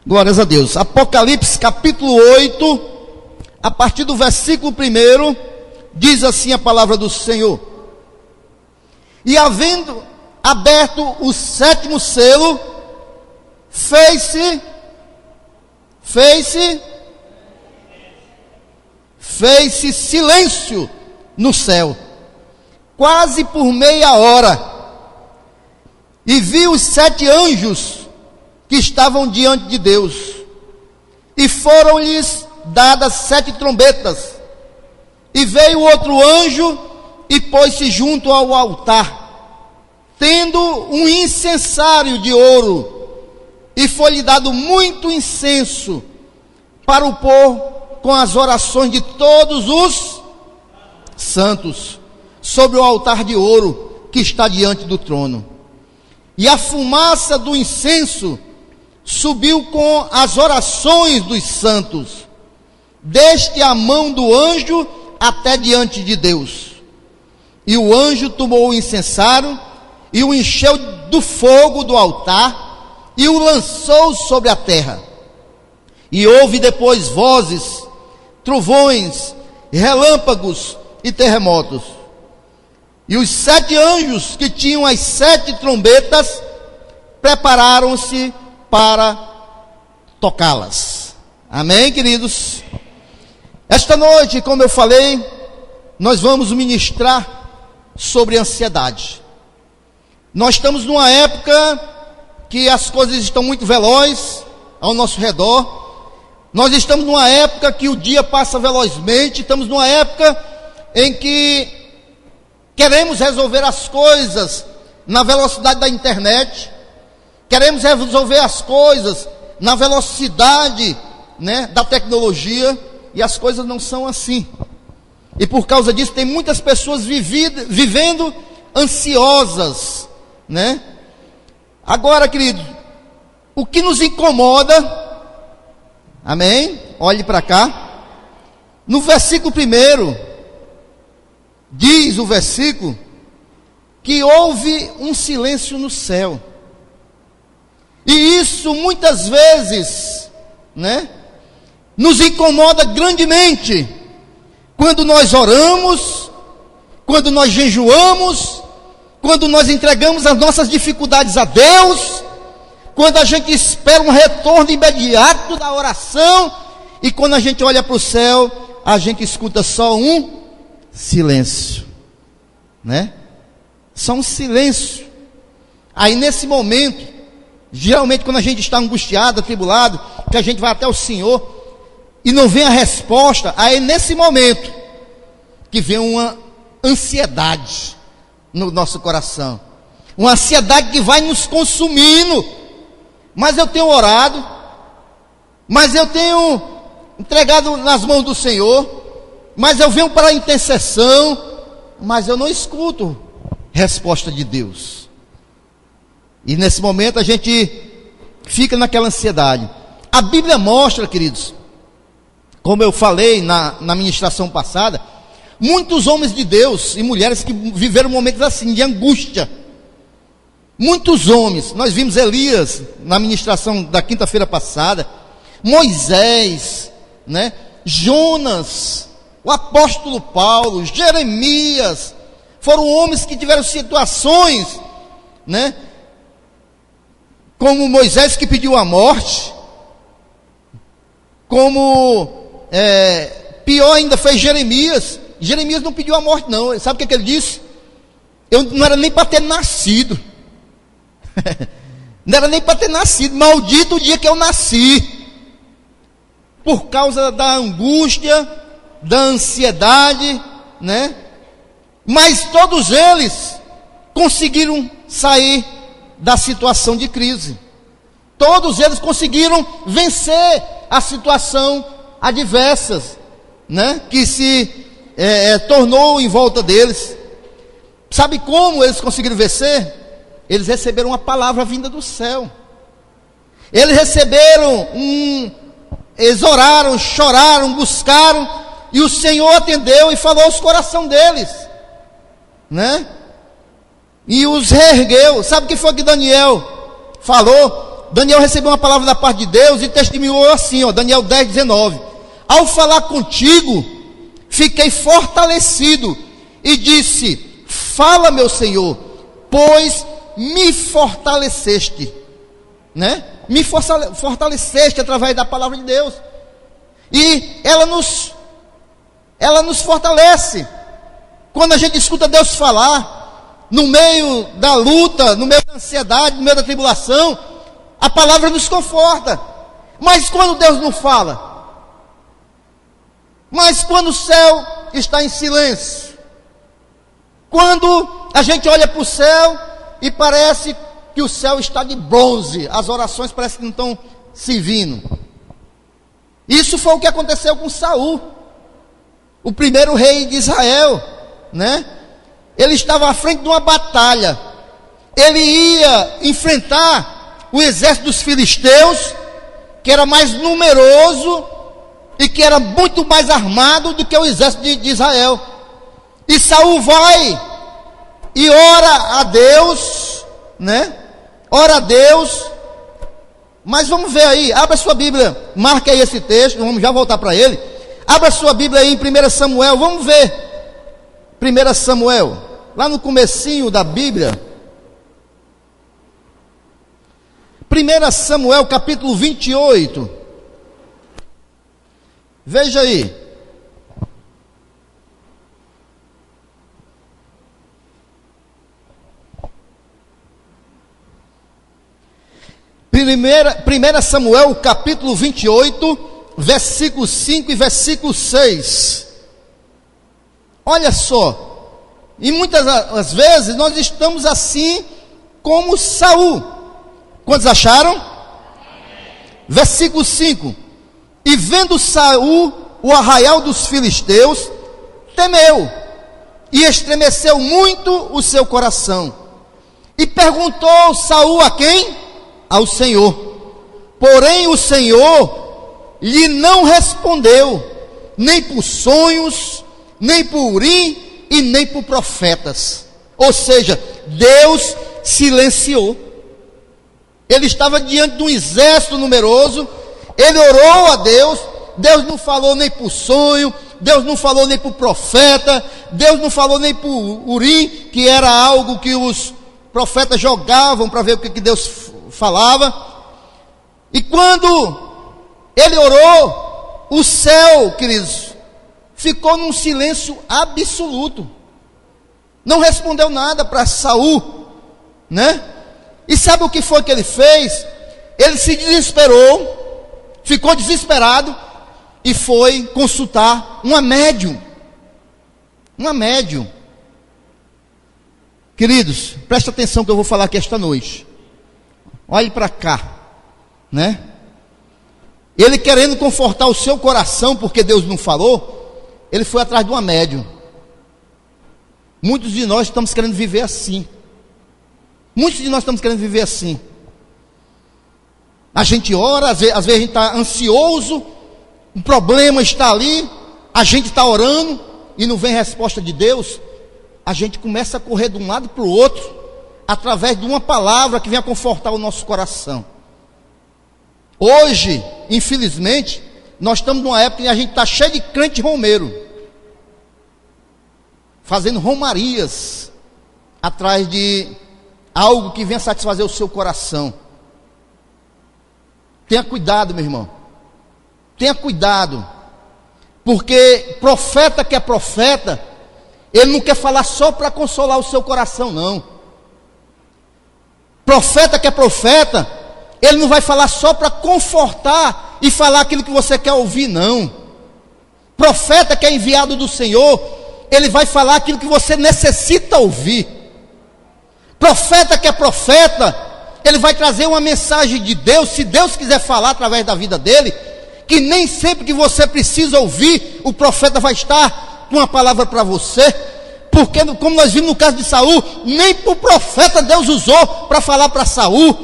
Glórias a Deus. Apocalipse capítulo 8, a partir do versículo 1, diz assim a palavra do Senhor: E havendo aberto o sétimo selo, fez-se silêncio no céu, quase por meia hora, e vi os 7 anjos que estavam diante de Deus, e foram-lhes dadas 7 trombetas, e veio outro anjo e pôs-se junto ao altar, tendo um incensário de ouro, e foi-lhe dado muito incenso para o pôr com as orações de todos os santos sobre o altar de ouro que está diante do trono. E a fumaça do incenso subiu com as orações dos santos, desde a mão do anjo até diante de Deus. E o anjo tomou o incensário e o encheu do fogo do altar e o lançou sobre a terra. E houve depois vozes, trovões, relâmpagos e terremotos. E os 7 anjos que tinham as 7 trombetas prepararam-se para tocá-las. Amém, queridos? Esta noite, como eu falei, nós vamos ministrar sobre ansiedade. Nós estamos numa época que as coisas estão muito velozes ao nosso redor. Nós estamos numa época que o dia passa velozmente. Estamos numa época em que queremos resolver as coisas na velocidade da internet. Queremos resolver as coisas na velocidade, da tecnologia. E as coisas não são assim. E por causa disso tem muitas pessoas vivendo ansiosas, Agora, querido, o que nos incomoda, amém? Olhe para cá. No versículo 1, diz o versículo que houve um silêncio no céu. E isso muitas vezes, nos incomoda grandemente, quando nós oramos, quando nós jejuamos, quando nós entregamos as nossas dificuldades a Deus, quando a gente espera um retorno imediato da oração, e quando a gente olha para o céu, a gente escuta só um silêncio, Só um silêncio. Aí nesse momento, geralmente quando a gente está angustiado, atribulado, que a gente vai até o Senhor e não vem a resposta, aí nesse momento que vem uma ansiedade no nosso coração, uma ansiedade que vai nos consumindo. Mas eu tenho orado, mas eu tenho entregado nas mãos do Senhor, mas eu venho para a intercessão, mas eu não escuto resposta de Deus. E nesse momento a gente fica naquela ansiedade. A Bíblia mostra, queridos, como eu falei na ministração passada, muitos homens de Deus e mulheres que viveram momentos assim, de angústia. Muitos homens. Nós vimos Elias na ministração da quinta-feira passada, Moisés, Jonas, o apóstolo Paulo, Jeremias. Foram homens que tiveram situações, como Moisés, que pediu a morte, como pior ainda foi Jeremias. Jeremias não pediu a morte não. Sabe o que ele disse? Eu não era nem para ter nascido. Não era nem para ter nascido. Maldito o dia que eu nasci. Por causa da angústia, da ansiedade, Mas todos eles conseguiram sair da situação de crise. Todos eles conseguiram vencer a situação adversas, que se tornou em volta deles. Sabe como eles conseguiram vencer? Eles receberam uma palavra vinda do céu. Eles receberam eles oraram, choraram, buscaram, e o Senhor atendeu e falou aos corações deles, E os reergueu. Sabe o que foi que Daniel falou? Daniel recebeu uma palavra da parte de Deus e testemunhou assim, Daniel 10:19. Ao falar contigo, fiquei fortalecido e disse: fala, meu Senhor, pois me fortaleceste, né? Me fortaleceste através da palavra de Deus. E ela nos fortalece. Quando a gente escuta Deus falar, no meio da luta, no meio da ansiedade, no meio da tribulação, a palavra nos conforta. Mas quando Deus não fala, mas quando o céu está em silêncio, quando a gente olha para o céu e parece que o céu está de bronze, as orações parecem que não estão se vindo. Isso foi o que aconteceu com Saul, o primeiro rei de Israel, né? Ele estava à frente de uma batalha, ele ia enfrentar o exército dos filisteus, que era mais numeroso e que era muito mais armado do que o exército de Israel. E Saul vai e ora a Deus, né? Ora a Deus. Mas vamos ver aí, abra sua Bíblia, marque aí esse texto, vamos já voltar para ele. Abra sua Bíblia aí em 1 Samuel, vamos ver 1 Samuel, lá no comecinho da Bíblia. 1 Samuel capítulo 28. Veja aí. Primeira Samuel capítulo 28, versículo 5 e versículo 6. Olha só, e muitas das vezes nós estamos assim como Saul. Quantos acharam? Versículo 5. E vendo Saul o arraial dos filisteus, temeu e estremeceu muito o seu coração. E perguntou Saul a quem? Ao Senhor. Porém o Senhor lhe não respondeu, nem por sonhos, nem por Urim e nem por profetas. Ou seja, Deus silenciou. Ele estava diante de um exército numeroso, ele orou a Deus, Deus não falou nem por sonho, Deus não falou nem por profeta, Deus não falou nem por Urim, que era algo que os profetas jogavam para ver o que Deus falava. E quando ele orou, o céu, queridos, ficou num silêncio absoluto, não respondeu nada para Saul, né? E sabe o que foi que ele fez? Ele se desesperou, ficou desesperado e foi consultar uma médium. Uma médium. Queridos, presta atenção que eu vou falar aqui esta noite. Olhe para cá, né? Ele querendo confortar o seu coração, porque Deus não falou, ele foi atrás de uma médium. Muitos de nós estamos querendo viver assim. Muitos de nós estamos querendo viver assim. A gente ora, às vezes a gente está ansioso, um problema está ali, a gente está orando e não vem resposta de Deus. A gente começa a correr de um lado para o outro, através de uma palavra que venha confortar o nosso coração. Hoje, infelizmente, nós estamos numa época em que a gente está cheio de crente romeiro, fazendo romarias atrás de algo que venha satisfazer o seu coração. Tenha cuidado, meu irmão. Tenha cuidado. Porque profeta que é profeta, ele não quer falar só para consolar o seu coração, não. Profeta que é profeta, ele não vai falar só para confortar e falar aquilo que você quer ouvir, não. Profeta que é enviado do Senhor, ele vai falar aquilo que você necessita ouvir. Profeta que é profeta, ele vai trazer uma mensagem de Deus, se Deus quiser falar através da vida dele, que nem sempre que você precisa ouvir, o profeta vai estar com uma palavra para você. Porque, como nós vimos no caso de Saul, nem para o profeta Deus usou para falar para Saul.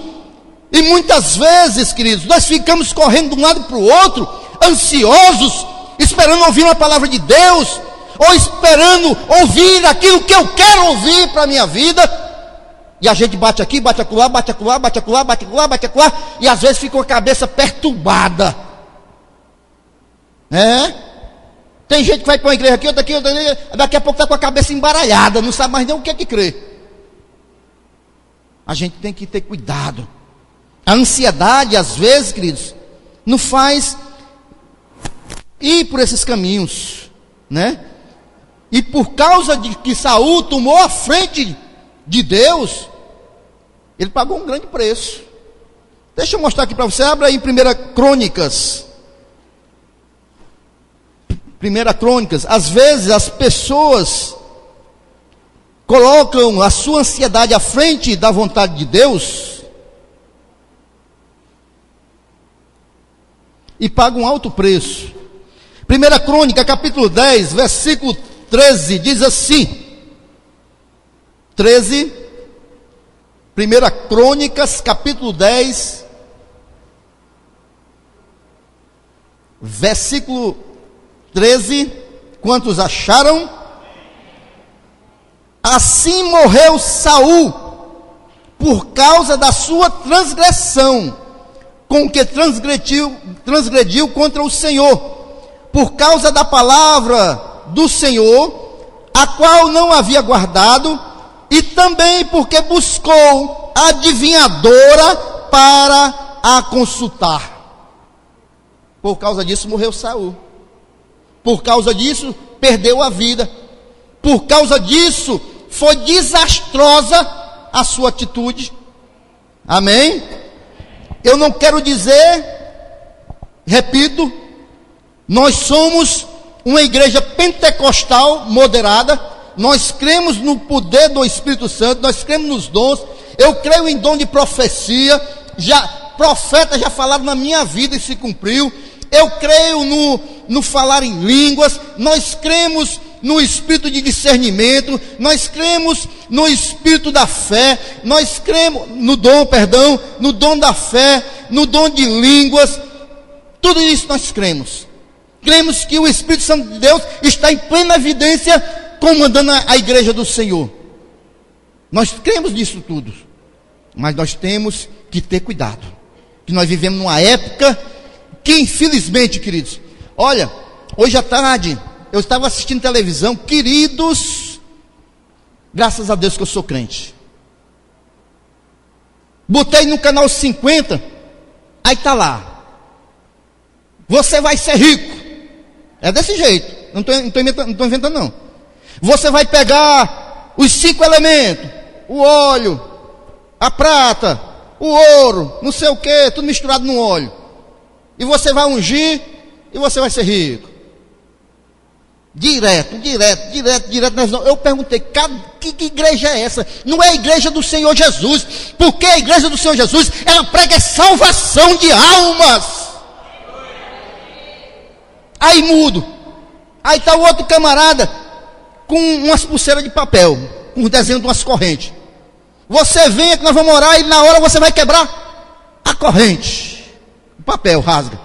E muitas vezes, queridos, nós ficamos correndo de um lado para o outro, ansiosos, esperando ouvir uma palavra de Deus, ou esperando ouvir aquilo que eu quero ouvir para a minha vida. E a gente bate aqui, bate acolá, bate acolá, bate acolá, bate acolá, bate acolá, e às vezes fica com a cabeça perturbada. Tem gente que vai para uma igreja aqui, outra aqui, outra ali, daqui a pouco está com a cabeça embaralhada, não sabe mais nem o que é que crê. A gente tem que ter cuidado. A ansiedade, às vezes, queridos, nos faz ir por esses caminhos, né? E por causa de que Saul tomou a frente de Deus, ele pagou um grande preço. Deixa eu mostrar aqui para você. Abra aí em 1 Crônicas. 1 Crônicas. Às vezes as pessoas colocam a sua ansiedade à frente da vontade de Deus e pagam um alto preço. 1 Crônica, capítulo 10, versículo 13, diz assim. 13, 1 Crônicas, capítulo 10, versículo 13, quantos acharam? Assim morreu Saul, por causa da sua transgressão, com que transgrediu contra o Senhor, por causa da palavra do Senhor, a qual não havia guardado, e também porque buscou a adivinhadora para a consultar. Por causa disso morreu Saul. Por causa disso perdeu a vida. Por causa disso foi desastrosa a sua atitude. Amém? Eu não quero dizer, repito, nós somos uma igreja pentecostal moderada. Nós cremos no poder do Espírito Santo, nós cremos nos dons. Eu creio em dom de profecia. Profetas já falaram na minha vida e se cumpriu. Eu creio no falar em línguas. Nós cremos no espírito de discernimento. Nós cremos no espírito da fé. Nós cremos no dom da fé, no dom de línguas. Tudo isso nós cremos. Cremos que o Espírito Santo de Deus está em plena evidência, comandando a igreja do Senhor. Nós cremos nisso tudo, mas nós temos que ter cuidado, que nós vivemos numa época que, infelizmente, queridos, olha, hoje à tarde eu estava assistindo televisão, queridos, graças a Deus que eu sou crente, botei no canal 50, aí está lá, você vai ser rico, é desse jeito, não estou inventando não. Você vai pegar os 5 elementos, o óleo, a prata, o ouro, não sei o que, tudo misturado no óleo, e você vai ungir e você vai ser rico. Direto. Eu perguntei, que igreja é essa? Não é a igreja do Senhor Jesus, porque a igreja do Senhor Jesus, ela prega salvação de almas. Aí mudo, aí está o outro camarada com umas pulseiras de papel, com os desenhos de umas correntes. Você vem que nós vamos orar e na hora você vai quebrar a corrente. O papel rasga.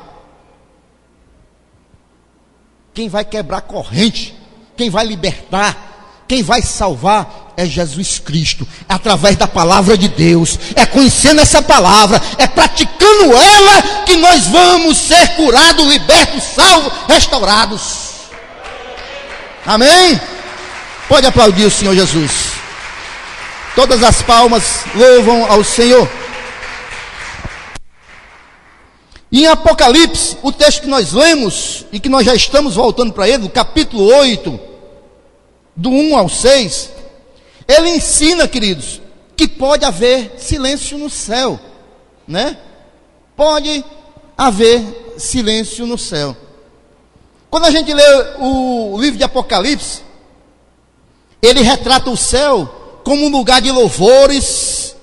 Quem vai quebrar a corrente, quem vai libertar, quem vai salvar é Jesus Cristo, é através da palavra de Deus, é conhecendo essa palavra, é praticando ela que nós vamos ser curados, libertos, salvos, restaurados. Amém? Pode aplaudir o Senhor Jesus. Todas as palmas louvam ao Senhor. E em Apocalipse, o texto que nós lemos e que nós já estamos voltando para ele, no capítulo 8, do 1 ao 6, ele ensina, queridos, que pode haver silêncio no céu, né? Pode haver silêncio no céu. Quando a gente lê o livro de Apocalipse, ele retrata o céu como um lugar de louvores,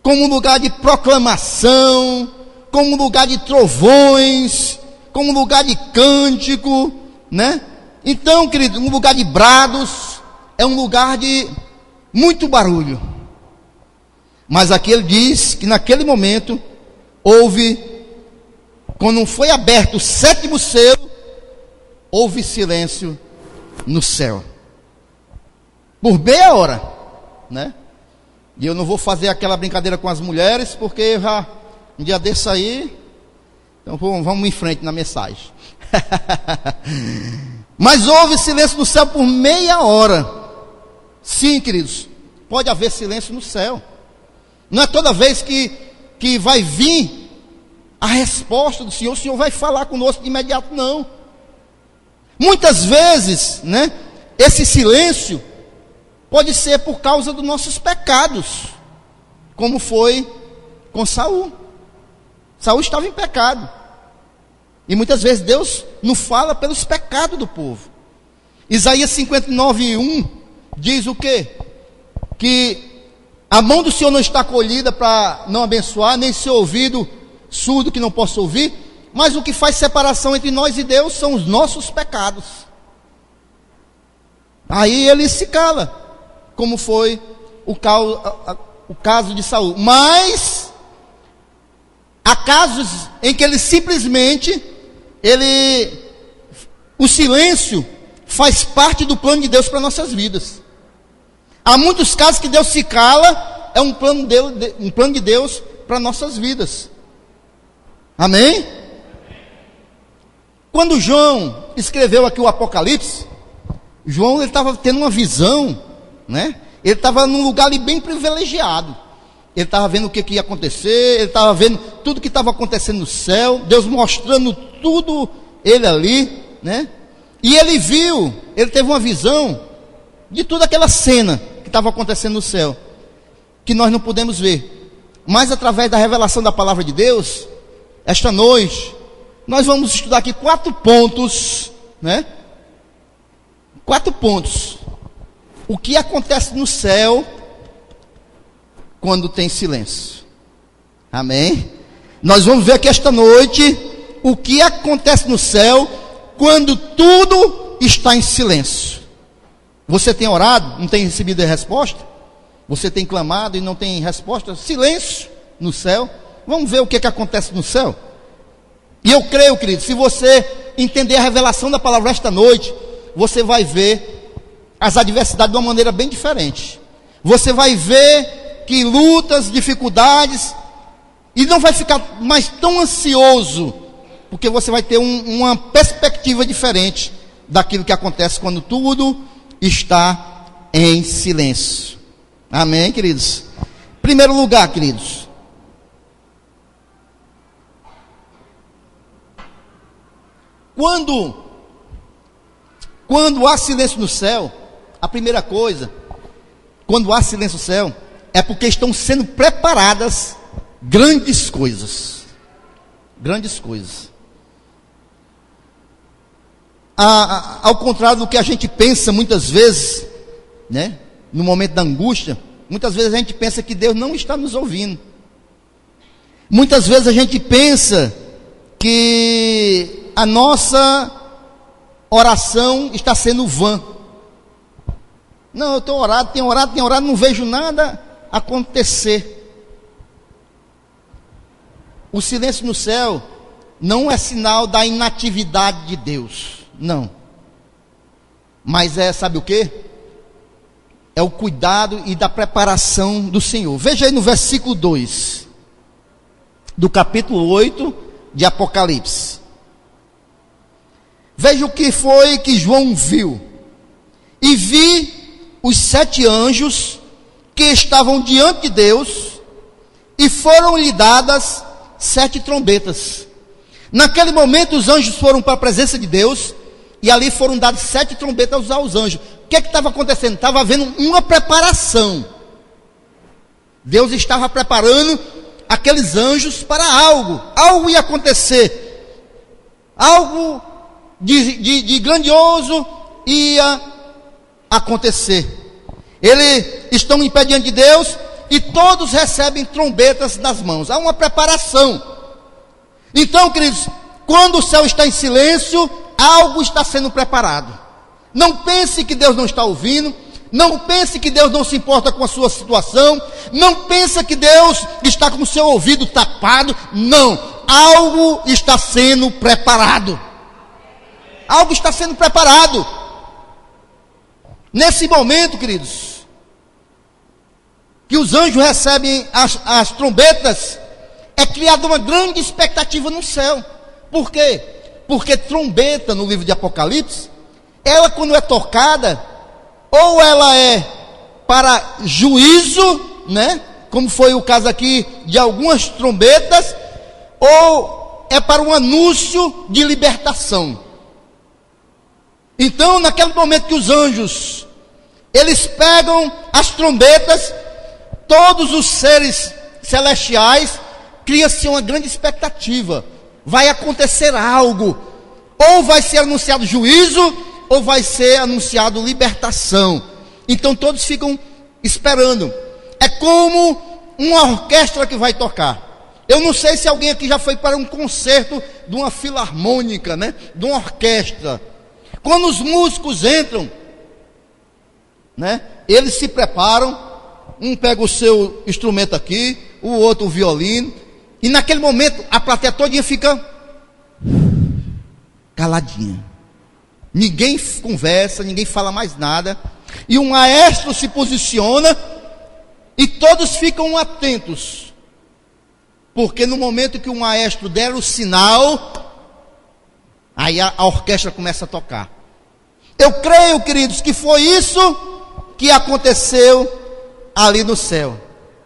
como um lugar de proclamação, como um lugar de trovões, como um lugar de cântico, né? Então, querido, um lugar de brados, é um lugar de muito barulho. Mas aqui ele diz que naquele momento, quando foi aberto o 7º selo, houve silêncio no céu. Por meia hora, né? E eu não vou fazer aquela brincadeira com as mulheres, porque já um dia desse aí. Então vamos em frente na mensagem. Mas houve silêncio no céu por meia hora. Sim, queridos, pode haver silêncio no céu. Não é toda vez que vai vir a resposta do Senhor, o Senhor vai falar conosco de imediato, não. Muitas vezes, né, esse silêncio pode ser por causa dos nossos pecados, como foi com Saul. Saul estava em pecado, e muitas vezes Deus não fala pelos pecados do povo. Isaías 59:1 diz o quê? Que a mão do Senhor não está colhida para não abençoar, nem seu ouvido surdo que não possa ouvir, mas o que faz separação entre nós e Deus são os nossos pecados. Aí ele se cala, como foi o caso de Saul. Mas há casos em que ele simplesmente, o silêncio faz parte do plano de Deus para nossas vidas. Há muitos casos que Deus se cala, é um plano de Deus para nossas vidas. Amém? Quando João escreveu aqui o Apocalipse, João estava tendo uma visão, né? Ele estava num lugar ali bem privilegiado. Ele estava vendo o que ia acontecer, ele estava vendo tudo que estava acontecendo no céu, Deus mostrando tudo ele ali, né? E ele viu, ele teve uma visão de toda aquela cena que estava acontecendo no céu, que nós não podemos ver, mas através da revelação da palavra de Deus, esta noite, nós vamos estudar aqui 4 pontos, né? 4 pontos. O que acontece no céu quando tem silêncio. Amém? Nós vamos ver aqui esta noite o que acontece no céu quando tudo está em silêncio. Você tem orado, não tem recebido a resposta? Você tem clamado e não tem resposta? Silêncio no céu. Vamos ver o que acontece no céu. E eu creio, querido, se você entender a revelação da palavra esta noite, você vai ver as adversidades de uma maneira bem diferente. Você vai ver que lutas, dificuldades, e não vai ficar mais tão ansioso, porque você vai ter uma perspectiva diferente daquilo que acontece quando tudo está em silêncio. Amém, queridos? Primeiro lugar, queridos, quando há silêncio no céu, a primeira coisa, quando há silêncio no céu, é porque estão sendo preparadas grandes coisas. Grandes coisas. Ao contrário do que a gente pensa muitas vezes, né, no momento da angústia, muitas vezes a gente pensa que Deus não está nos ouvindo. Muitas vezes a gente pensa que a nossa oração está sendo vã. Não, eu tenho orado, não vejo nada acontecer. O silêncio no céu não é sinal da inatividade de Deus, não. Mas sabe o que? É o cuidado e da preparação do Senhor. Veja aí no versículo 2 do capítulo 8 de Apocalipse. Veja o que foi que João viu. E vi os 7 anjos que estavam diante de Deus, e foram-lhe dadas 7 trombetas. Naquele momento os anjos foram para a presença de Deus, e ali foram dadas 7 trombetas aos anjos. O que estava acontecendo? Estava havendo uma preparação. Deus estava preparando aqueles anjos para algo ia acontecer, algo de grandioso ia acontecer. Eles estão em pé diante de Deus e todos recebem trombetas nas mãos. Há uma preparação. Então, queridos, quando o céu está em silêncio, algo está sendo preparado. Não pense que Deus não está ouvindo. Não pense que Deus não se importa com a sua situação. Não pense que Deus está com o seu ouvido tapado. Não, algo está sendo preparado. Algo está sendo preparado. Nesse momento, queridos, que os anjos recebem as trombetas, é criada uma grande expectativa no céu. Por quê? Porque trombeta, no livro de Apocalipse, ela quando é tocada, ou ela é para juízo, né? Como foi o caso aqui de algumas trombetas, ou é para um anúncio de libertação. Então, naquele momento que os anjos, eles pegam as trombetas, todos os seres celestiais, cria-se uma grande expectativa. Vai acontecer algo, ou vai ser anunciado juízo, ou vai ser anunciado libertação. Então todos ficam esperando. É como uma orquestra que vai tocar. Eu não sei se alguém aqui já foi para um concerto de uma filarmônica, né? De uma orquestra. Quando os músicos entram, né? Eles se preparam. Um pega o seu instrumento aqui, o outro o violino. E naquele momento a plateia todinha fica caladinha. Ninguém conversa, ninguém fala mais nada. E o maestro se posiciona e todos ficam atentos. Porque no momento que o maestro der o sinal, aí a orquestra começa a tocar. Eu creio, queridos, que foi isso que aconteceu ali no céu.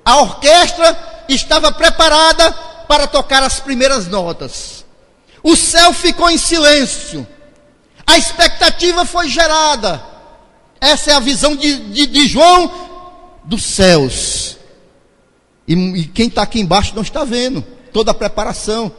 A orquestra estava preparada para tocar as primeiras notas. O céu ficou em silêncio. A expectativa foi gerada. Essa é a visão de João dos céus. E quem está aqui embaixo não está vendo toda a preparação.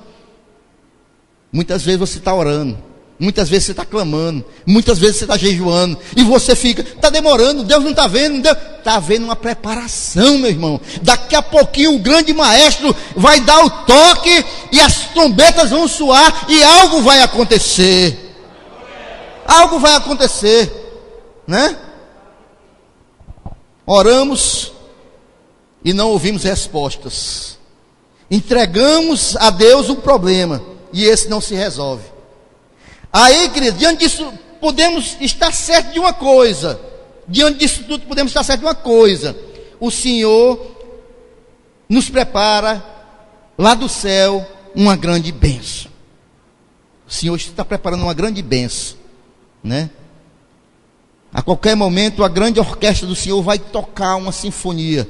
Muitas vezes você está orando, muitas vezes você está clamando, muitas vezes você está jejuando, e você fica, está demorando, Deus não está vendo, está havendo uma preparação, meu irmão. Daqui a pouquinho o grande maestro vai dar o toque, e as trombetas vão soar, e algo vai acontecer. Algo vai acontecer, né? Oramos e não ouvimos respostas. Entregamos a Deus um problema e esse não se resolve. Aí, querido, diante disso podemos estar certo de uma coisa. Diante disso tudo podemos estar certo de uma coisa. O Senhor nos prepara lá do céu uma grande bênção. O Senhor está preparando uma grande bênção, né? A qualquer momento a grande orquestra do Senhor vai tocar uma sinfonia,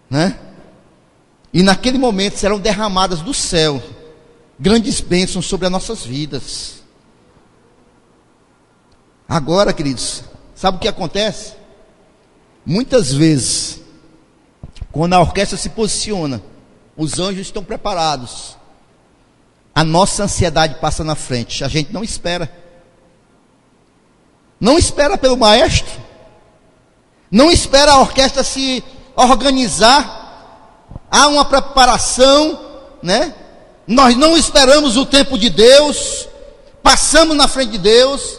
né? E naquele momento serão derramadas do céu grandes bênçãos sobre as nossas vidas. Agora, queridos, sabe o que acontece? Muitas vezes, quando a orquestra se posiciona, os anjos estão preparados, a nossa ansiedade passa na frente. A gente não espera. Não espera pelo maestro, não espera a orquestra se organizar, há uma preparação, né? Nós não esperamos o tempo de Deus, passamos na frente de Deus.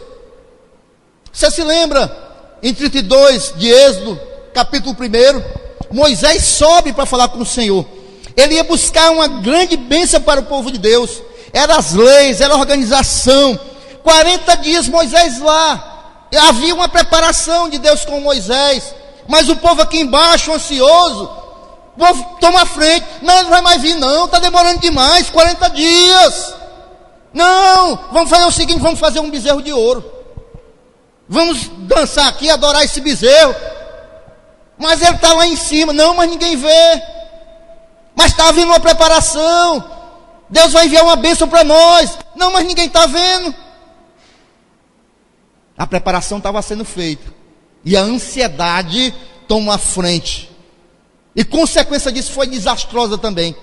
Você se lembra, em 32 de Êxodo, capítulo 1, Moisés sobe para falar com o Senhor. Ele ia buscar uma grande bênção para o povo de Deus, eram as leis, era a organização. 40 dias Moisés lá. Havia uma preparação de Deus com Moisés, mas o povo aqui embaixo, ansioso, o povo toma a frente. Não, ele não vai mais vir não, está demorando demais, 40 dias. Não, vamos fazer o seguinte, vamos fazer um bezerro de ouro. Vamos dançar aqui, adorar esse bezerro. Mas ele está lá em cima. Não, mas ninguém vê. Mas está vindo uma preparação. Deus vai enviar uma bênção para nós. Não, mas ninguém está vendo. A preparação estava sendo feita. E a ansiedade toma a frente. E consequência disso foi desastrosa também.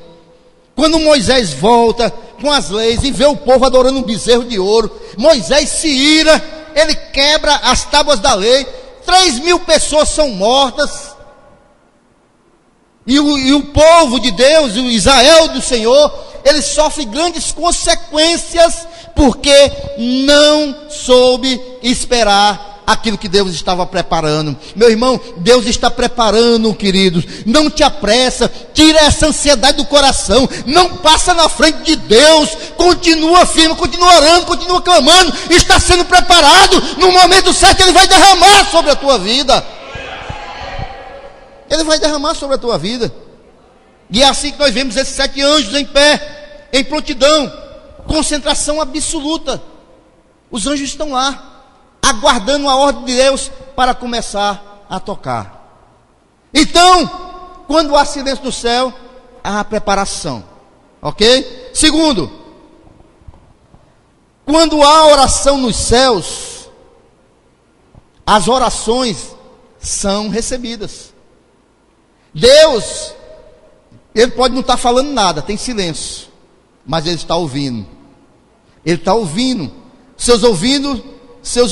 Quando Moisés volta com as leis e vê o povo adorando um bezerro de ouro, Moisés se ira, ele quebra as tábuas da lei, 3.000 pessoas são mortas. E o povo de Deus, o Israel do Senhor, ele sofre grandes consequências, porque não soube esperar aquilo que Deus estava preparando. Meu irmão, Deus está preparando, queridos. Não te apressa, tira essa ansiedade do coração, não passa na frente de Deus, continua firme, continua orando, continua clamando, está sendo preparado. No momento certo Ele vai derramar sobre a tua vida. Ele vai derramar sobre a tua vida. E é assim que nós vemos esses 7 anjos em pé, em prontidão, concentração absoluta. Os anjos estão lá, aguardando a ordem de Deus para começar a tocar. Então, quando há silêncio no céu, há preparação, ok? Segundo, quando há oração nos céus, as orações são recebidas. Deus, Ele pode não estar falando nada, tem silêncio, mas Ele está ouvindo. Ele está ouvindo. Seus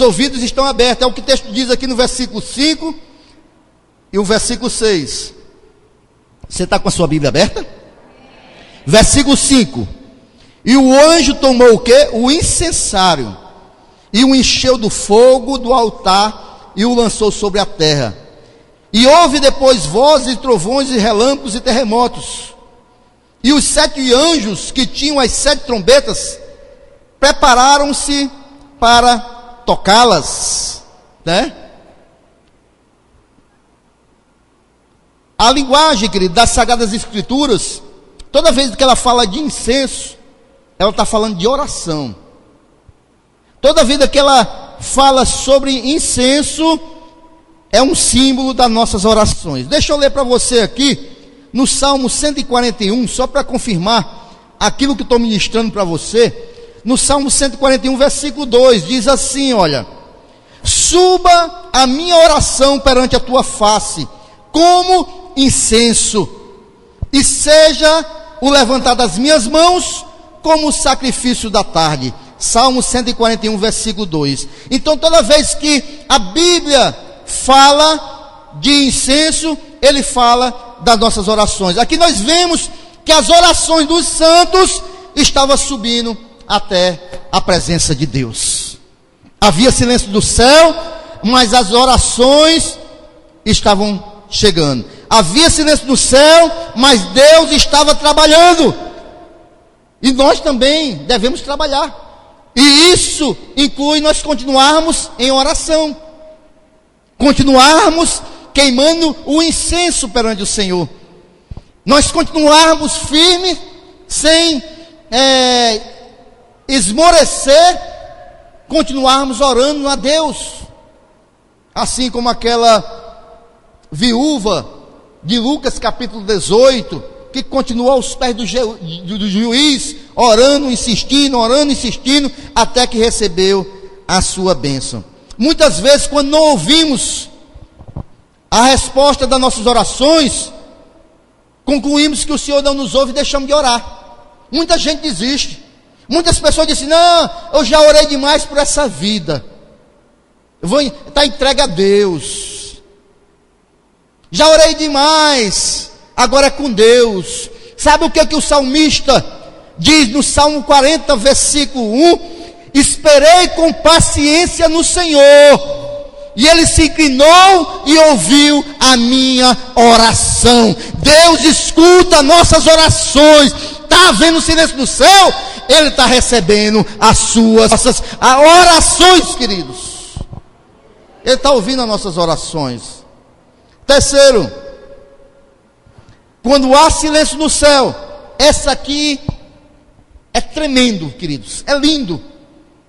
ouvidos estão abertos. É o que o texto diz aqui no versículo 5 e o versículo 6. Você está com a sua Bíblia aberta? Versículo 5. E o anjo tomou o quê? O incensário, e o encheu do fogo do altar, e o lançou sobre a terra. E houve depois vozes, e trovões, e relâmpagos, e terremotos. E os 7 anjos que tinham as 7 trombetas prepararam-se para tocá-las, né? A linguagem, querido, das Sagradas Escrituras, toda vez que ela fala de incenso, ela está falando de oração. Toda vida que ela fala sobre incenso, é um símbolo das nossas orações. Deixa eu ler para você aqui, no Salmo 141, só para confirmar aquilo que estou ministrando para você. No Salmo 141, versículo 2, diz assim, olha: suba a minha oração perante a tua face, como incenso, e seja o levantar das minhas mãos, como o sacrifício da tarde. Salmo 141, versículo 2. Então, toda vez que a Bíblia fala de incenso, ele fala das nossas orações. Aqui nós vemos que as orações dos santos estavam subindo até a presença de Deus. Havia silêncio do céu, mas as orações estavam chegando. Havia silêncio no céu, mas Deus estava trabalhando. E nós também devemos trabalhar. E isso inclui nós continuarmos em oração, continuarmos queimando o incenso perante o Senhor, nós continuarmos firmes, sem esmorecer, continuarmos orando a Deus, assim como aquela viúva de Lucas capítulo 18, que continuou aos pés do juiz, orando, insistindo, até que recebeu a sua bênção. Muitas vezes, quando não ouvimos a resposta das nossas orações, concluímos que o Senhor não nos ouve e deixamos de orar. Muita gente desiste. Muitas pessoas dizem: não, eu já orei demais por essa vida, está entregue a Deus, já orei demais, agora é com Deus. Sabe o que o salmista diz no Salmo 40, versículo 1? Esperei com paciência no Senhor, e Ele se inclinou e ouviu a minha oração. Deus escuta nossas orações. Está havendo silêncio no céu, Ele está recebendo as suas orações, queridos. Ele está ouvindo as nossas orações. Terceiro, quando há silêncio no céu, essa aqui é tremendo, queridos, é lindo.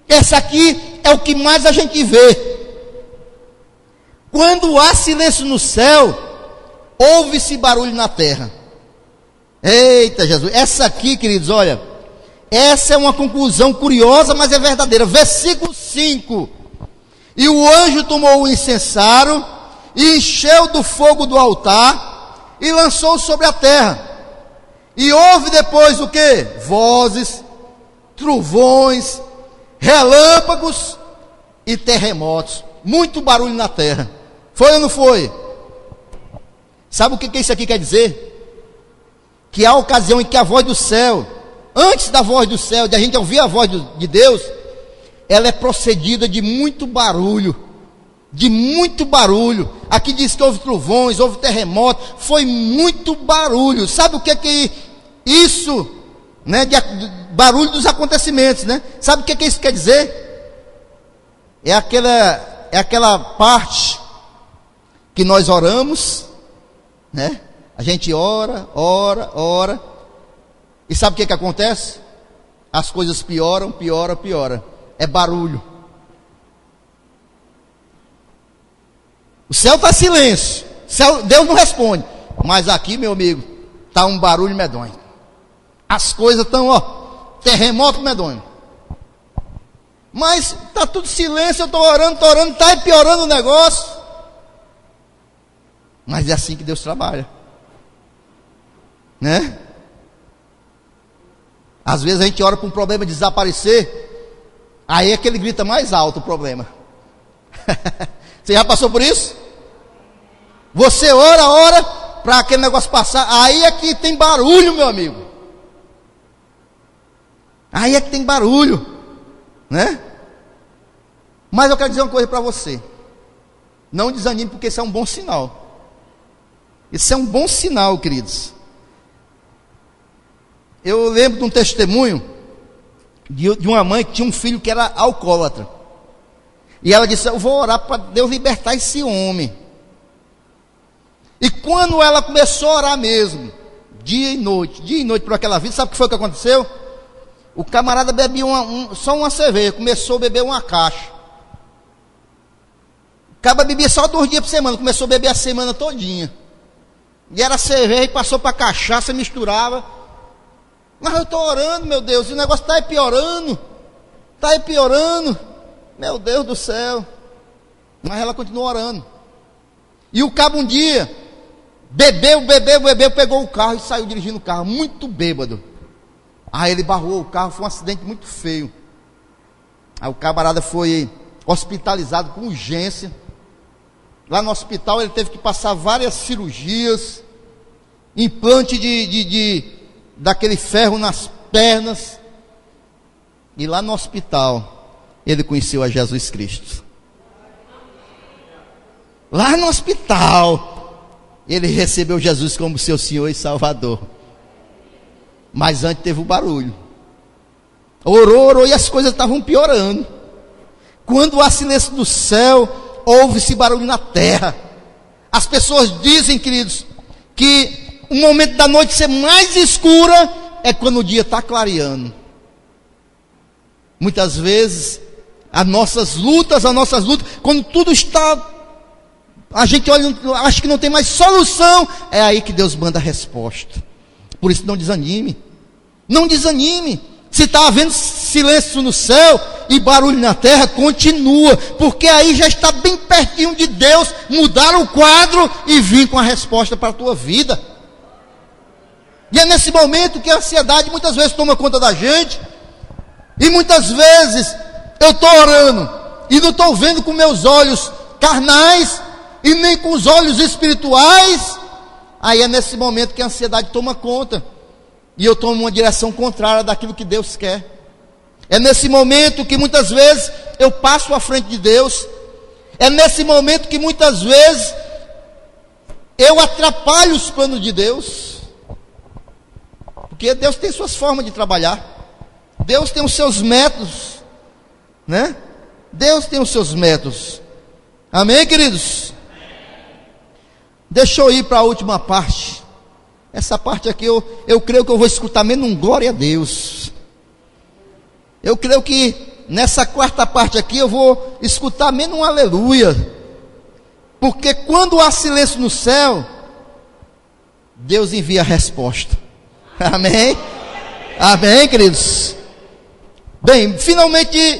Essa aqui é o que mais a gente vê. Quando há silêncio no céu, ouve-se barulho na terra. Eita Jesus, essa aqui, queridos, olha, essa é uma conclusão curiosa, mas é verdadeira. Versículo 5: e o anjo tomou o incensário, e encheu do fogo do altar, e lançou sobre a terra. E houve depois o que? Vozes, trovões, relâmpagos e terremotos. Muito barulho na terra. Foi ou não foi? Sabe o que isso aqui quer dizer? Que há ocasião em que a voz do céu, antes da voz do céu, de a gente ouvir a voz de Deus, ela é procedida de muito barulho. De muito barulho. Aqui diz que houve trovões, houve terremotos, foi muito barulho. Sabe o que isso, né, de barulho dos acontecimentos, né? Sabe o que isso quer dizer? É aquela parte que nós oramos né? A gente ora, e sabe o que acontece? As coisas pioram. É barulho. O céu está silêncio, Deus não responde, mas aqui, meu amigo, está um barulho medonho. As coisas estão, terremoto medonho. Mas está tudo silêncio, eu estou orando, está piorando o negócio. Mas é assim que Deus trabalha, né? Às vezes a gente ora para um problema desaparecer, aí é que ele grita mais alto o problema. Você já passou por isso? Você ora para aquele negócio passar, aí é que tem barulho, meu amigo. Aí é que tem barulho, né? Mas eu quero dizer uma coisa para você. Não desanime, porque isso é um bom sinal. Isso é um bom sinal, queridos. Eu lembro de um testemunho de uma mãe que tinha um filho que era alcoólatra. E ela disse: eu vou orar para Deus libertar esse homem. E quando ela começou a orar mesmo, dia e noite por aquela vida, sabe o que foi que aconteceu? O camarada bebia só uma cerveja, começou a beber uma caixa. O cara bebia só 2 dias por semana, começou a beber a semana todinha. E era cerveja e passou para cachaça, misturava. Mas eu estou orando, meu Deus, e o negócio está piorando. Meu Deus do céu. Mas ela continuou orando. E o cabo um dia bebeu, pegou o carro e saiu dirigindo o carro, muito bêbado. Aí ele barrou o carro, foi um acidente muito feio. Aí o camarada foi hospitalizado com urgência. Lá no hospital ele teve que passar várias cirurgias, implante daquele ferro nas pernas. E lá no hospital ele conheceu a Jesus Cristo. Lá no hospital ele recebeu Jesus como seu Senhor e Salvador. Mas antes teve o barulho. Orou e as coisas estavam piorando. Quando há silêncio do céu, ouve-se barulho na terra. As pessoas dizem, queridos, que o momento da noite ser mais escura é quando o dia está clareando. Muitas vezes as nossas lutas, quando tudo está, a gente olha, acha que não tem mais solução, é aí que Deus manda a resposta. Por isso não desanime. Se está havendo silêncio no céu e barulho na terra, continua, porque aí já está bem pertinho de Deus mudar o quadro e vir com a resposta para a tua vida. E é nesse momento que a ansiedade muitas vezes toma conta da gente. E muitas vezes eu estou orando e não estou vendo com meus olhos carnais e nem com os olhos espirituais. Aí é nesse momento que a ansiedade toma conta e eu tomo uma direção contrária daquilo que Deus quer. É nesse momento que muitas vezes eu passo à frente de Deus. É nesse momento que muitas vezes eu atrapalho os planos de Deus. Porque Deus tem suas formas de trabalhar. Deus tem os seus métodos, né? Deus tem os seus métodos. Amém, queridos? Deixa eu ir para a última parte. Essa parte aqui eu creio que eu vou escutar menos um glória a Deus. Eu creio que nessa quarta parte aqui eu vou escutar menos um aleluia. Porque quando há silêncio no céu, Deus envia a resposta. Amém? Amém, queridos? Bem, finalmente,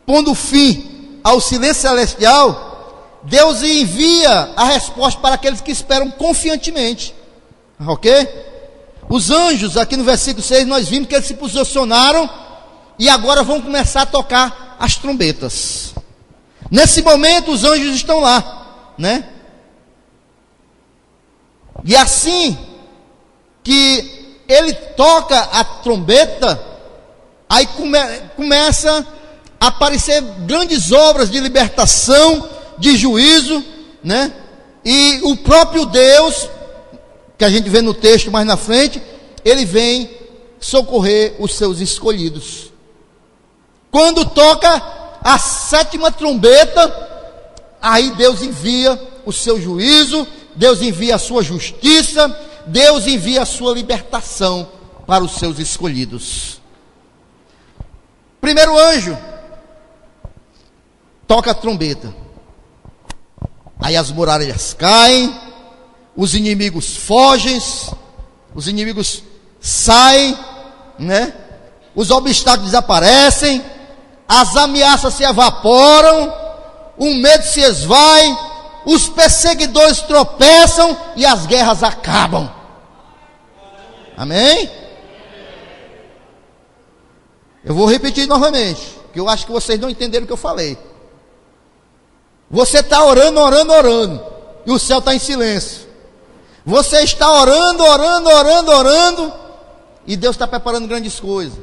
pondo fim ao silêncio celestial, Deus envia a resposta para aqueles que esperam confiantemente. Ok? Os anjos, aqui no versículo 6, nós vimos que eles se posicionaram e agora vão começar a tocar as trombetas. Nesse momento, os anjos estão lá, né? E assim que ele toca a trombeta, aí começa a aparecer grandes obras de libertação, de juízo, né? E o próprio Deus, que a gente vê no texto mais na frente, ele vem socorrer os seus escolhidos. Quando toca a 7ª trombeta, aí Deus envia o seu juízo Deus envia a sua justiça, Deus envia a sua libertação para os seus escolhidos. Primeiro anjo toca a trombeta, aí as muralhas caem, os inimigos fogem, os inimigos saem, né? Os obstáculos desaparecem, as ameaças se evaporam, o medo se esvai, os perseguidores tropeçam e as guerras acabam. Amém? Eu vou repetir novamente, que eu acho que vocês não entenderam o que eu falei. Você está orando, e o céu está em silêncio. Você está orando, e Deus está preparando grandes coisas.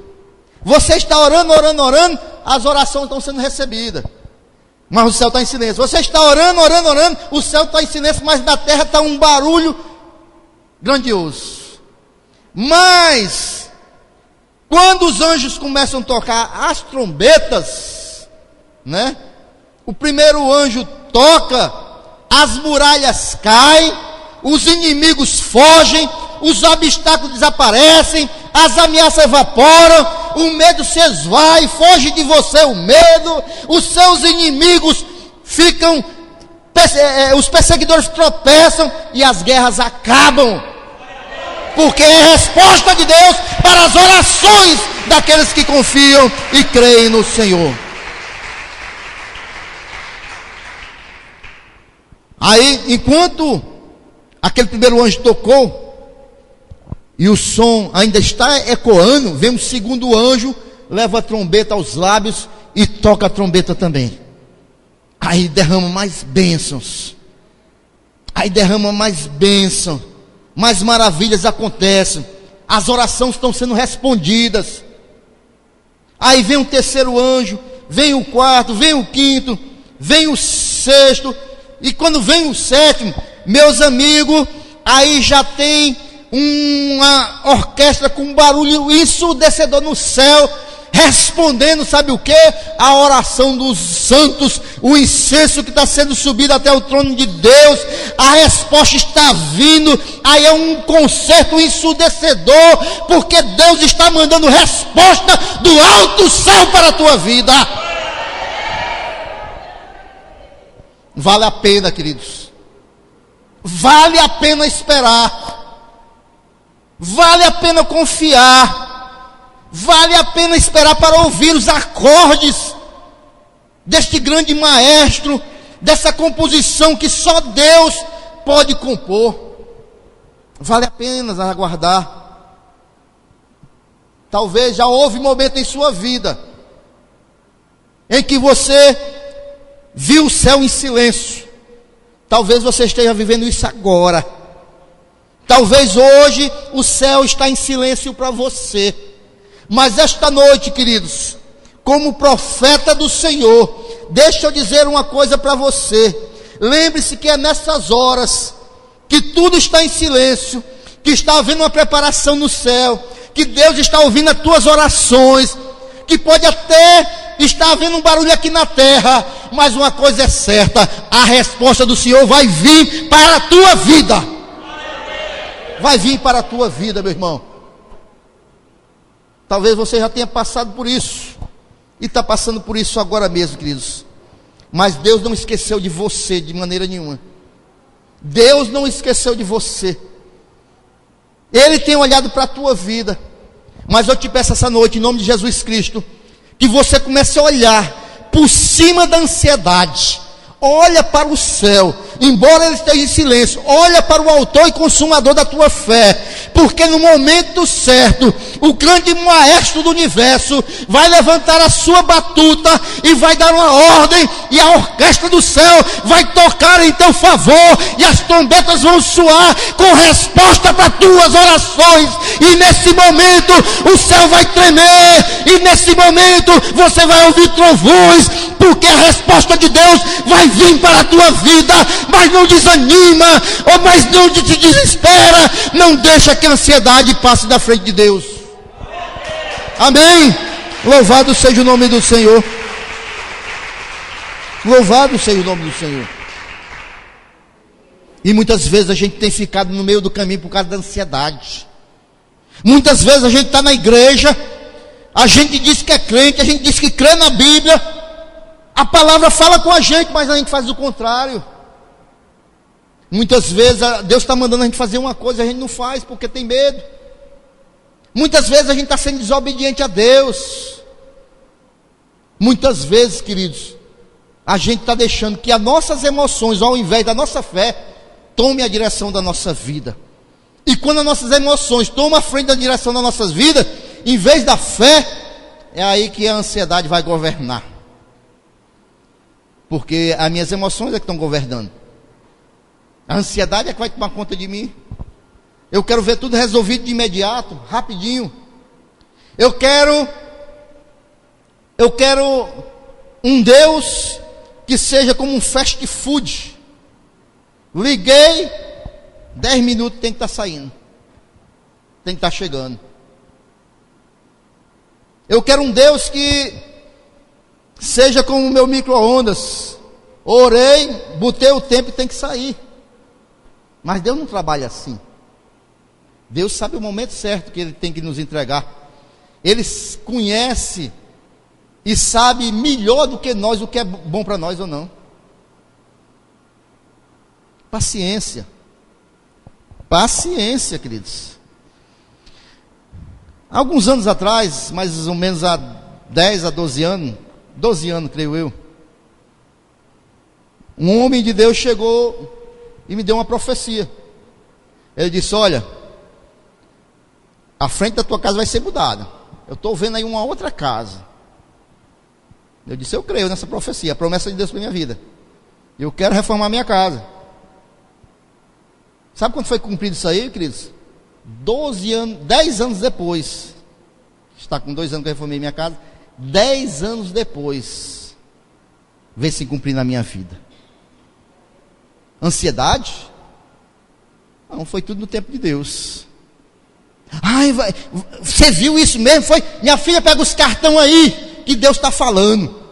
Você está orando, as orações estão sendo recebidas, mas o céu está em silêncio. Você está orando, o céu está em silêncio, mas na terra está um barulho grandioso. Mas quando os anjos começam a tocar as trombetas, né? O primeiro anjo toca, as muralhas caem, os inimigos fogem, os obstáculos desaparecem, as ameaças evaporam, o medo se esvai, foge de você o medo, os seus inimigos ficam, os perseguidores tropeçam e as guerras acabam, porque é a resposta de Deus para as orações daqueles que confiam e creem no Senhor. Aí, enquanto aquele primeiro anjo tocou, e o som ainda está ecoando, vem um segundo anjo, leva a trombeta aos lábios e toca a trombeta também. Aí derrama mais bênçãos. Mais maravilhas acontecem. As orações estão sendo respondidas. Aí vem o terceiro anjo, vem o quarto, vem o quinto, vem o sexto. E quando vem o sétimo, meus amigos, aí já tem uma orquestra com um barulho ensurdecedor no céu, respondendo, sabe o que? A oração dos santos, o incenso que está sendo subido até o trono de Deus, a resposta está vindo, aí é um concerto ensurdecedor, porque Deus está mandando resposta do alto céu para a tua vida. Vale a pena, queridos, vale a pena esperar, vale a pena confiar, vale a pena esperar para ouvir os acordes deste grande maestro, dessa composição que só Deus pode compor. Vale a pena aguardar. Talvez já houve momento em sua vida em que você viu o céu em silêncio. Talvez você esteja vivendo isso agora. Talvez hoje o céu está em silêncio para você. Mas esta noite, queridos, como profeta do Senhor, deixa eu dizer uma coisa para você. Lembre-se que é nessas horas que tudo está em silêncio, que está havendo uma preparação no céu, que Deus está ouvindo as tuas orações, que pode até estar havendo um barulho aqui na terra, mas uma coisa é certa: a resposta do Senhor vai vir para a tua vida. Vai vir para a tua vida, meu irmão. Talvez você já tenha passado por isso, e está passando por isso agora mesmo, queridos. Mas Deus não esqueceu de você de maneira nenhuma. Deus não esqueceu de você. Ele tem olhado para a tua vida. Mas eu te peço essa noite, em nome de Jesus Cristo, que você comece a olhar por cima da ansiedade. Olha para o céu, embora ele esteja em silêncio. Olha para o autor e consumador da tua fé, porque no momento certo, o grande maestro do universo vai levantar a sua batuta e vai dar uma ordem, e a orquestra do céu vai tocar em teu favor, e as trombetas vão soar com resposta para tuas orações. E nesse momento o céu vai tremer, e nesse momento você vai ouvir trovões, porque a resposta de Deus vai vir para a tua vida. Mas não desanima, mas não te desespera, não deixa que a ansiedade passe da frente de Deus. Amém? Louvado seja o nome do Senhor. Louvado seja o nome do Senhor. E muitas vezes a gente tem ficado no meio do caminho por causa da ansiedade. Muitas vezes a gente está na igreja, a gente diz que é crente, a gente diz que crê na Bíblia, a palavra fala com a gente, mas a gente faz o contrário. Muitas vezes Deus está mandando a gente fazer uma coisa e a gente não faz porque tem medo. Muitas vezes a gente está sendo desobediente a Deus. Muitas vezes, queridos, a gente está deixando que as nossas emoções, ao invés da nossa fé, tome a direção da nossa vida. E quando as nossas emoções tomam a frente da direção das nossas vidas, em vez da fé, é aí que a ansiedade vai governar. Porque as minhas emoções é que estão governando. A ansiedade é que vai tomar conta de mim. Eu quero ver tudo resolvido de imediato, rapidinho. Eu quero um Deus que seja como um fast food. Liguei, 10 minutos tem que estar saindo, tem que estar chegando. Eu quero um Deus que seja como o meu micro-ondas. Orei, botei o tempo e tem que sair. Mas Deus não trabalha assim. Deus sabe o momento certo que Ele tem que nos entregar. Ele conhece e sabe melhor do que nós o que é bom para nós ou não. Paciência. Paciência, queridos. Alguns anos atrás, mais ou menos há 10 a 12 anos, 12 anos creio eu, um homem de Deus chegou e me deu uma profecia. Ele disse: olha, a frente da tua casa vai ser mudada. Eu estou vendo aí uma outra casa. Eu disse: eu creio nessa profecia, a promessa de Deus para minha vida. Eu quero reformar minha casa. Sabe quando foi cumprido isso aí, queridos? 12 anos, 10 anos depois. Está com 2 anos que eu reformei minha casa. 10 anos depois, vê se cumprir na minha vida. Ansiedade? Não, foi tudo no tempo de Deus. Ai, você viu isso mesmo? Foi? Minha filha, pega os cartão aí, que Deus está falando.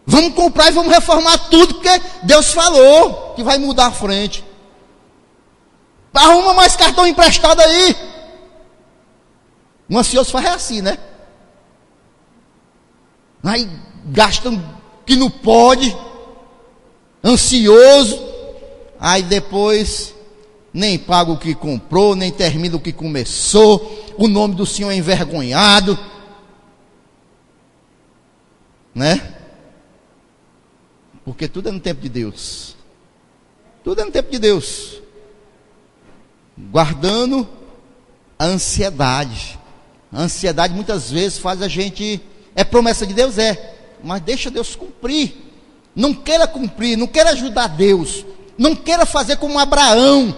Vamos comprar e vamos reformar tudo, porque Deus falou que vai mudar a frente. Arruma mais cartão emprestado aí. Um ansioso faz assim, né? Aí gastam que não pode, ansioso, aí depois nem paga o que comprou, nem termina o que começou, o nome do Senhor é envergonhado, né? Porque tudo é no tempo de Deus. Tudo é no tempo de Deus. Guardando a ansiedade. A ansiedade muitas vezes faz a gente... É promessa de Deus? É. Mas deixa Deus cumprir. Não queira cumprir, não queira ajudar Deus. Não queira fazer como Abraão.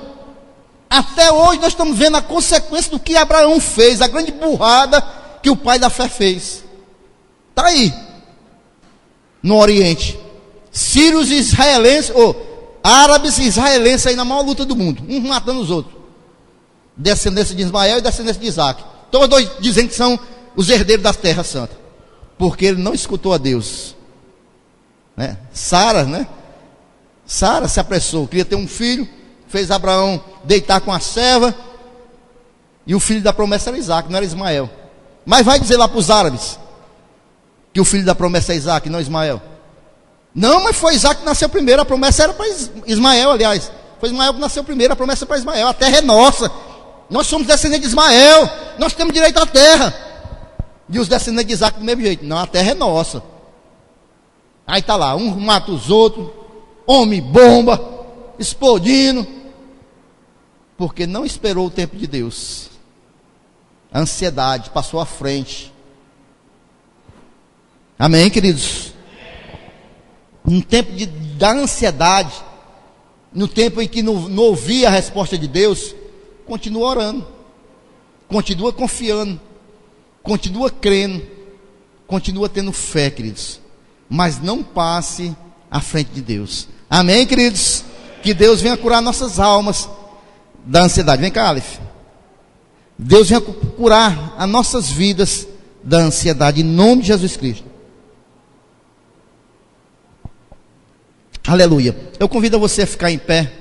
Até hoje nós estamos vendo a consequência do que Abraão fez. A grande burrada que o pai da fé fez. Está aí. No Oriente. Sírios e israelenses, árabes e israelenses aí na maior luta do mundo. Uns matando os outros. Descendência de Ismael e descendência de Isaac. Todos dois dizendo que são os herdeiros da terra santa. Porque ele não escutou a Deus, né? Sara, né? Sara se apressou, queria ter um filho, fez Abraão deitar com a serva, e o filho da promessa era Isaac, não era Ismael. Mas vai dizer lá para os árabes que o filho da promessa é Isaac, não Ismael. Não, mas foi Isaac que nasceu primeiro, a promessa era para Ismael, aliás. Foi Ismael que nasceu primeiro, a promessa é para Ismael. A terra é nossa, nós somos descendentes de Ismael, nós temos direito à terra. E os descendentes de Isaac do mesmo jeito. Não, a terra é nossa. Aí está lá, um mata os outros, homem bomba, explodindo, porque não esperou o tempo de Deus. A ansiedade passou à frente. Amém, queridos? No tempo da ansiedade, no tempo em que não ouvia a resposta de Deus, continua orando, continua confiando, continua crendo, continua tendo fé, queridos. Mas não passe à frente de Deus. Amém, queridos? Que Deus venha curar nossas almas da ansiedade. Vem cá, Aleph. Deus venha curar as nossas vidas da ansiedade, em nome de Jesus Cristo. Aleluia. Eu convido você a ficar em pé.